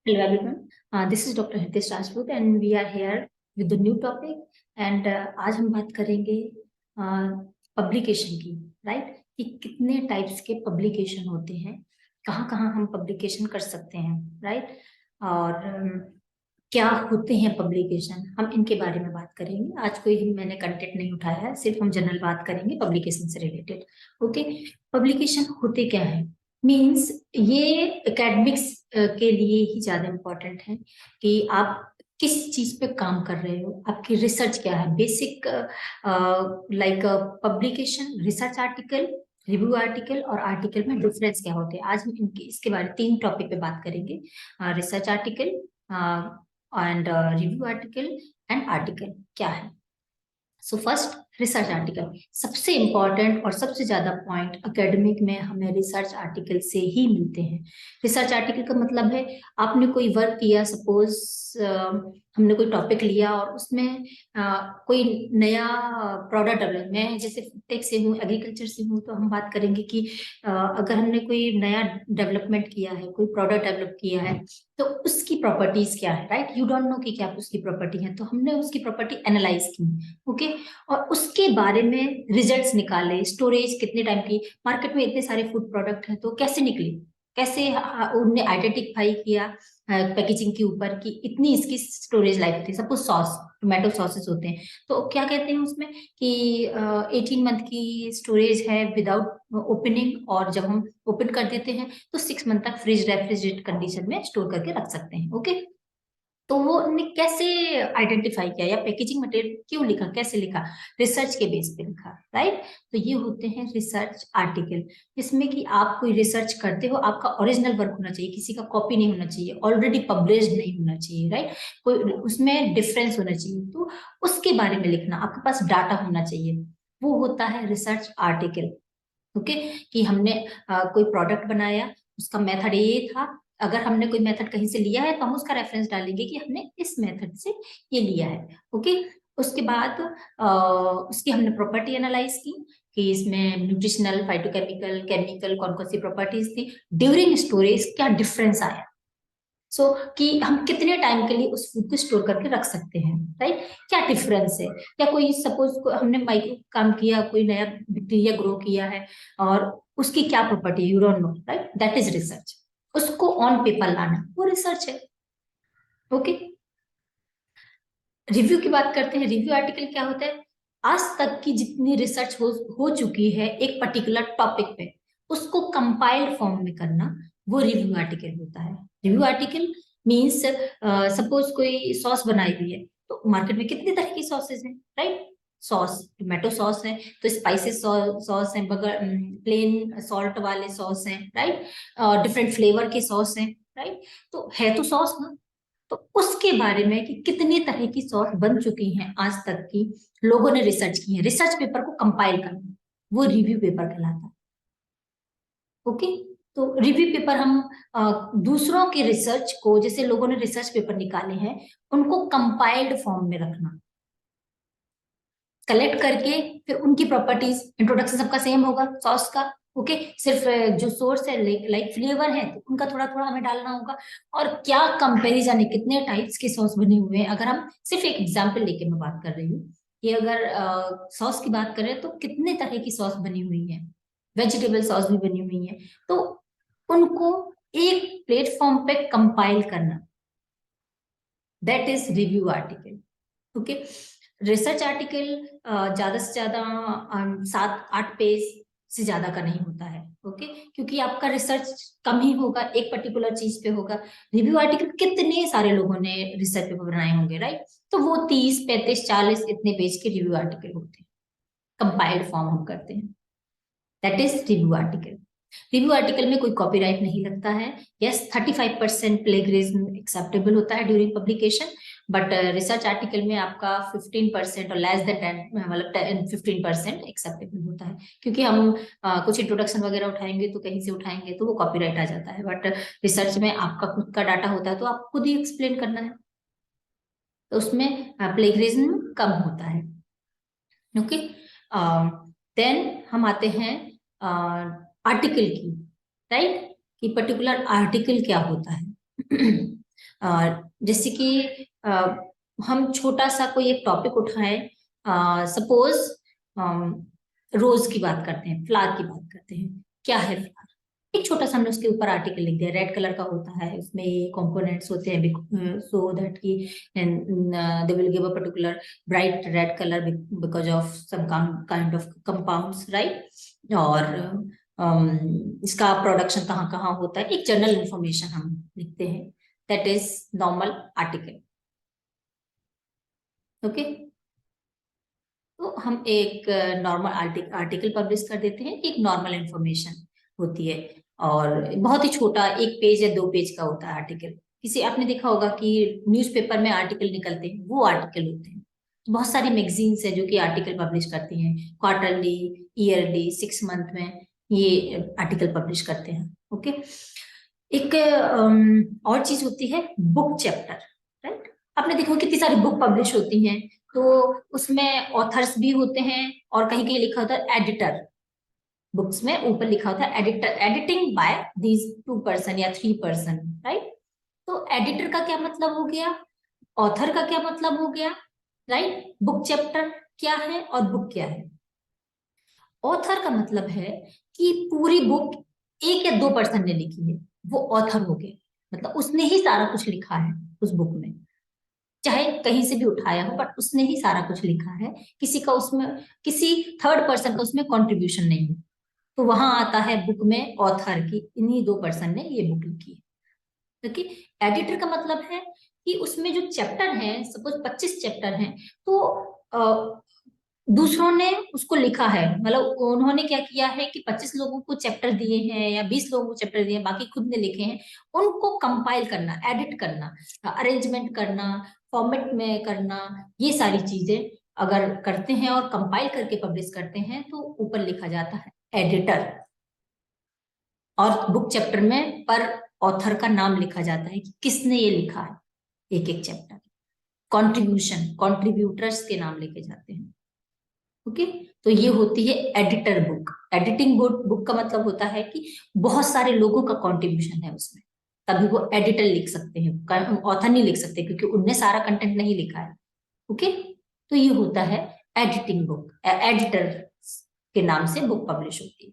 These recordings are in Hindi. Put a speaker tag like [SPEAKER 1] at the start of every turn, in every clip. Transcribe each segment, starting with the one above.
[SPEAKER 1] Hello everyone, this is Dr. Hitesh Rajput and we are here with the new topic and आज हम बात करेंगे पब्लिकेशन की, राइट? कि कितने टाइप्स के पब्लिकेशन होते हैं, कहाँ कहाँ हम पब्लिकेशन कर सकते हैं, राइट? और क्या होते हैं पब्लिकेशन, हम इनके बारे में बात करेंगे। आज कोई मैंने कंटेंट नहीं उठाया है, सिर्फ हम जनरल बात करेंगे पब्लिकेशन से रिलेटेड। ओके, पब्लिकेशन होते क्या है? मीन्स ये एकेडमिक्स के लिए ही ज्यादा इम्पोर्टेंट है कि आप किस चीज पे काम कर रहे हो, आपकी रिसर्च क्या है। Basic like publication, research article, review article और आर्टिकल में डिफरेंस क्या होते हैं। आज हम इनके इसके बारे में 3 टॉपिक पे बात करेंगे। Research article and review article and article क्या है। सो फर्स्ट, रिसर्च आर्टिकल सबसे इंपॉर्टेंट और सबसे ज्यादा पॉइंट एकेडमिक में हमें रिसर्च आर्टिकल से ही मिलते हैं। रिसर्च आर्टिकल का मतलब है आपने कोई वर्क किया, सपोज हमने कोई टॉपिक लिया और उसमें कोई नया प्रोडक्ट डेवलप, मैं जैसे टेक से हूँ, एग्रीकल्चर से हूँ, तो हम बात करेंगे कि अगर हमने कोई नया डेवलपमेंट किया है, कोई प्रोडक्ट डेवलप किया है, तो उसकी प्रॉपर्टीज क्या है, राइट? यू डोंट नो कि क्या उसकी प्रॉपर्टी है, तो हमने उसकी प्रॉपर्टी एनालाइज की, ओके, और उसके बारे में रिजल्ट्स निकाले। स्टोरेज कितने टाइम की, मार्केट में इतने सारे फूड प्रोडक्ट हैं, तो कैसे निकले, कैसे उनने आइडेंटिफाई किया पैकेजिंग के ऊपर कि इतनी इसकी स्टोरेज लाइफ थी। सपोज सॉस, टोमेटो सॉसेस होते हैं, तो क्या कहते हैं उसमें कि 18 मंथ की स्टोरेज है विदाउट ओपनिंग, और जब हम ओपन कर देते हैं तो 6 मंथ तक फ्रिज रेफ्रिजरेट कंडीशन में स्टोर करके रख सकते हैं। ओके, तो वो उन्होंने कैसे आइडेंटिफाई किया, या पैकेजिंग मटेरियल क्यों लिखा, कैसे लिखा? रिसर्च के बेस पे लिखा, राइट? तो ये होते हैं रिसर्च आर्टिकल, जिसमें कि आप कोई रिसर्च करते हो, आपका ओरिजिनल वर्क होना चाहिए, किसी का कॉपी नहीं होना चाहिए, ऑलरेडी पब्लिश्ड नहीं होना चाहिए, राइट? कोई उसमें डिफरेंस होना चाहिए, तो उसके बारे में लिखना, आपके पास डाटा होना चाहिए, वो होता है रिसर्च आर्टिकल। ओके, कि हमने कोई प्रोडक्ट बनाया, उसका मेथड ये था। अगर हमने कोई मेथड कहीं से लिया है तो हम उसका रेफरेंस डालेंगे कि हमने इस मेथड से ये लिया है। ओके, उसके बाद उसकी हमने प्रॉपर्टी एनालाइज की कि इसमें न्यूट्रिशनल, फाइटोकेमिकल, केमिकल कौन कौन सी प्रॉपर्टीज थी, ड्यूरिंग स्टोरेज क्या डिफरेंस आया। सो कि हम कितने टाइम के लिए उस फूड को स्टोर करके रख सकते हैं, राइट? क्या डिफरेंस है, या कोई सपोज हमने माइक्रो काम किया, कोई नया बैक्टीरिया ग्रो किया है और उसकी क्या property, you don't know, right? That is research. उसको ऑन पेपर लाना वो रिसर्च है। ओके, रिव्यू की बात करते हैं। रिव्यू आर्टिकल क्या होता है? आज तक की जितनी रिसर्च हो चुकी है एक पर्टिकुलर टॉपिक पे, उसको कंपाइल्ड फॉर्म में करना, वो रिव्यू आर्टिकल होता है। रिव्यू आर्टिकल मीन्स सपोज कोई सॉस बनाई हुई है, तो मार्केट में कितनी तरह की सॉसेज हैं, राइट? सॉस, टोमेटो सॉस है, तो स्पाइसेस सॉस है, बगैर प्लेन सॉल्ट वाले सॉस हैं, राइट? डिफरेंट फ्लेवर के सॉस हैं, राइट? तो है तो सॉस ना, तो उसके बारे में कि कितने तरह की सॉस बन चुकी हैं आज तक की, लोगों ने रिसर्च की है, रिसर्च पेपर को कंपाइल करना, वो रिव्यू पेपर कहलाता है। ओके, तो रिव्यू पेपर हम दूसरों के रिसर्च को, जैसे लोगों ने रिसर्च पेपर निकाले हैं, उनको कंपाइल्ड फॉर्म में रखना, कलेक्ट करके, फिर उनकी प्रॉपर्टीज, इंट्रोडक्शन सबका सेम होगा सॉस का। ओके, सिर्फ जो सोर्स है लाइक फ्लेवर है तो उनका थोड़ा थोड़ा हमें डालना होगा। और क्या कंपैरिजन है, कितने टाइप्स के सॉस बने हुए हैं। अगर हम सिर्फ एक एग्जांपल लेके मैं बात कर रही हूँ कि अगर सॉस की बात करें तो कितने तरह की सॉस बनी हुई है, वेजिटेबल सॉस भी बनी हुई है, तो उनको एक प्लेटफॉर्म पे कंपाइल करना, that is review article. Okay, research article ज्यादा से ज्यादा 7-8 पेज से ज्यादा का नहीं होता है। ओके, क्योंकि आपका रिसर्च कम ही होगा, एक पर्टिकुलर चीज पे होगा। रिव्यू आर्टिकल कितने सारे लोगों ने रिसर्च पेपर बनाए होंगे, राइट? तो वो 30, 35, 40 इतने पेज के रिव्यू आर्टिकल होते हैं, कंपाइल्ड फॉर्म हम करते हैं, that is review article. Review article में कोई कॉपीराइट नहीं लगता है। यस, 35% प्लेगरिज्म एक्सेप्टेबल होता है during publication, but research article में आपका 15% और लेस देन 10, मतलब 15% एक्सेप्टेबल होता है, क्योंकि हम कुछ इंट्रोडक्शन वगैरह उठाएंगे तो कहीं से उठाएंगे तो वो कॉपीराइट आ जाता है। बट रिसर्च में आपका खुद का डाटा होता है, तो आप खुद ही एक्सप्लेन करना है, तो उसमें प्लेगरिज्म कम होता है। ओके, देन हम आते हैं आर्टिकल की, राइट? कि पर्टिकुलर आर्टिकल क्या होता है। जैसे कि हम छोटा सा कोई एक टॉपिक उठाएं, सपोज रोज की बात करते हैं, फ्लावर की बात करते हैं, क्या है फ्लावर, एक छोटा सा हमने उसके ऊपर आर्टिकल लिख दिया, रेड कलर का होता है, उसमें ये कंपोनेंट्स होते हैं सो दैट की they will give a particular bright red colour because of some kind of compounds, right. और इसका प्रोडक्शन कहाँ कहाँ होता है, एक जनरल इंफॉर्मेशन हम लिखते हैं, that is normal article. Okay, तो हम एक नॉर्मल आर्टिकल पब्लिश कर देते हैं, एक नॉर्मल इंफॉर्मेशन होती है, और बहुत ही छोटा, एक पेज या 2 पेज का होता है आर्टिकल। किसी आपने देखा होगा कि न्यूज़पेपर में आर्टिकल निकलते हैं, वो आर्टिकल होते हैं। तो बहुत सारी मैगजीन्स है जो कि आर्टिकल पब्लिश करती हैं, क्वार्टरली, ईयरली, 6 मंथ में ये आर्टिकल पब्लिश करते हैं। ओके, एक और चीज होती है बुक चैप्टर, राइट। आपने देखो कितनी सारी बुक पब्लिश होती हैं, तो उसमें ऑथर्स भी होते हैं, और कहीं कहीं लिखा होता है एडिटर, बुक्स में ऊपर लिखा होता है editor, editing bye these 2 person या 3 पर्सन, राइट। तो एडिटर का क्या मतलब हो गया, ऑथर का क्या मतलब हो गया, राइट। बुक चैप्टर क्या है और बुक क्या है। ऑथर का मतलब है कि पूरी बुक 1 या 2 पर्सन ने लिखी है, वो ऑथर हो गए, मतलब उसने ही सारा कुछ लिखा है उस बुक में, चाहे कहीं से भी उठाया हो, बट उसने ही सारा कुछ लिखा है, किसी का उसमें, किसी थर्ड पर्सन का उसमें कंट्रीब्यूशन नहीं है। तो वहां आता है बुक में ऑथर की, इन्हीं 2 पर्सन ने ये बुक लिखी है। क्योंकि एडिटर का मतलब है कि उसमें जो चैप्टर है, सपोज 25 चैप्टर हैं, तो दूसरों ने उसको लिखा है, मतलब उन्होंने क्या किया है कि 25 लोगों को चैप्टर दिए हैं या 20 लोगों को चैप्टर दिए हैं, बाकी खुद ने लिखे हैं, उनको कंपाइल करना, एडिट करना, अरेंजमेंट करना, फॉर्मेट में करना, ये सारी चीजें अगर करते हैं और कंपाइल करके पब्लिश करते हैं, तो ऊपर लिखा जाता है एडिटर। और बुक चैप्टर में पर ऑथर का नाम लिखा जाता है कि किसने ये लिखा है, एक एक चैप्टर, कॉन्ट्रीब्यूशन, कॉन्ट्रीब्यूटर्स के नाम लिखे जाते हैं। ओके, तो ये होती है एडिटर बुक। एडिटिंग बुक का मतलब होता है कि बहुत सारे लोगों का कंट्रीब्यूशन है उसमें, तभी वो एडिटर लिख सकते हैं, ऑथर नहीं लिख सकते, क्योंकि उनने सारा कंटेंट नहीं लिखा है। ओके, तो ये होता है एडिटिंग बुक, एडिटर के नाम से बुक पब्लिश होती है।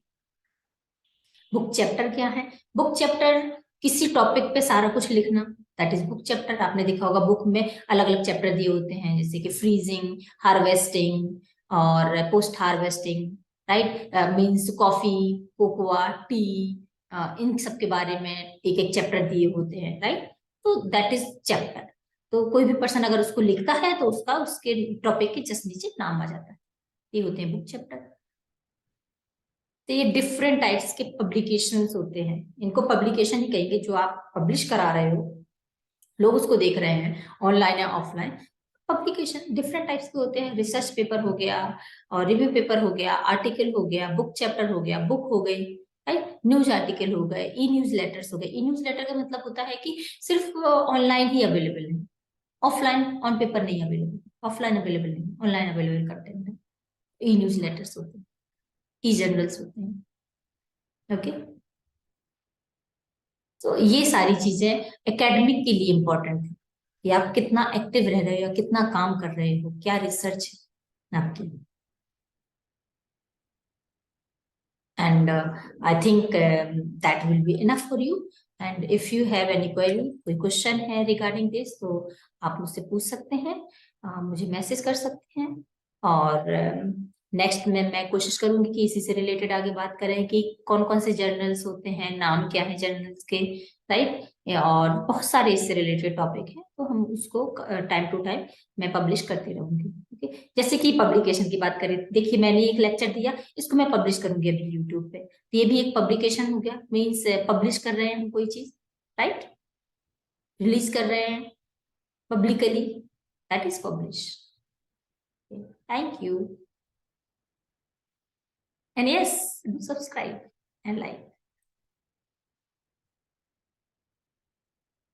[SPEAKER 1] बुक चैप्टर क्या है, बुक चैप्टर किसी टॉपिक पे सारा कुछ लिखना, दैट इज बुक चैप्टर। आपने देखा होगा बुक में अलग अलग चैप्टर दिए होते हैं, जैसे कि फ्रीजिंग, हार्वेस्टिंग और post harvesting, right, means coffee, cocoa, tea, इन सब के बारे में एक एक चैप्टर दिए होते हैं, राइट। तो दैट इज चैप्टर। तो कोई भी पर्सन अगर उसको लिखता है तो उसका उसके टॉपिक के जस्ट नीचे नाम आ जाता है, ये होते हैं बुक चैप्टर। तो ये डिफरेंट टाइप्स के पब्लिकेशंस होते हैं, इनको पब्लिकेशन ही कहेंगे, जो आप पब्लिश करा रहे हो, लोग उसको देख रहे हैं ऑनलाइन या ऑफलाइन। पब्लिकेशन डिफरेंट टाइप्स के होते हैं, रिसर्च पेपर हो गया, और रिव्यू पेपर हो गया, आर्टिकल हो गया, बुक चैप्टर हो गया, बुक हो गई, राइट, न्यूज आर्टिकल हो गए, ई न्यूज लेटर्स हो गए। ई न्यूज लेटर का मतलब होता है कि सिर्फ ऑनलाइन ही अवेलेबल है, ऑफलाइन ऑन पेपर नहीं अवेलेबल, ऑफलाइन अवेलेबल नहीं, ऑनलाइन अवेलेबल करते हैं, ई न्यूज लेटर्स होते हैं, ई जर्नल्स होते हैं। ओके, तो ये सारी चीजें एकेडमिक के लिए इंपॉर्टेंट है, कि आप कितना एक्टिव रह रहे हो या कितना काम कर रहे हो, क्या रिसर्च है आपकी। And I think that will be enough for you. And if you have any query, कोई क्वेश्चन है रिगार्डिंग दिस, तो आप मुझसे पूछ सकते हैं, मुझे मैसेज कर सकते हैं। और नेक्स्ट में मैं कोशिश करूंगी कि इसी से रिलेटेड आगे बात करें कि कौन कौन से जर्नल्स होते हैं, नाम क्या है जर्नल्स के, राइट। और बहुत सारे इससे रिलेटेड टॉपिक हैं, तो हम उसको टाइम टू टाइम मैं पब्लिश करती रहूंगी। ओके, जैसे कि पब्लिकेशन की बात करें, देखिए मैंने एक लेक्चर दिया, इसको मैं पब्लिश करूंगी अभी यूट्यूब पे, तो ये भी एक पब्लिकेशन हो गया, मीन्स पब्लिश कर रहे हैं हम कोई चीज, राइट, रिलीज कर रहे हैं publicly, that is publish. Thank you, and yes, subscribe and like.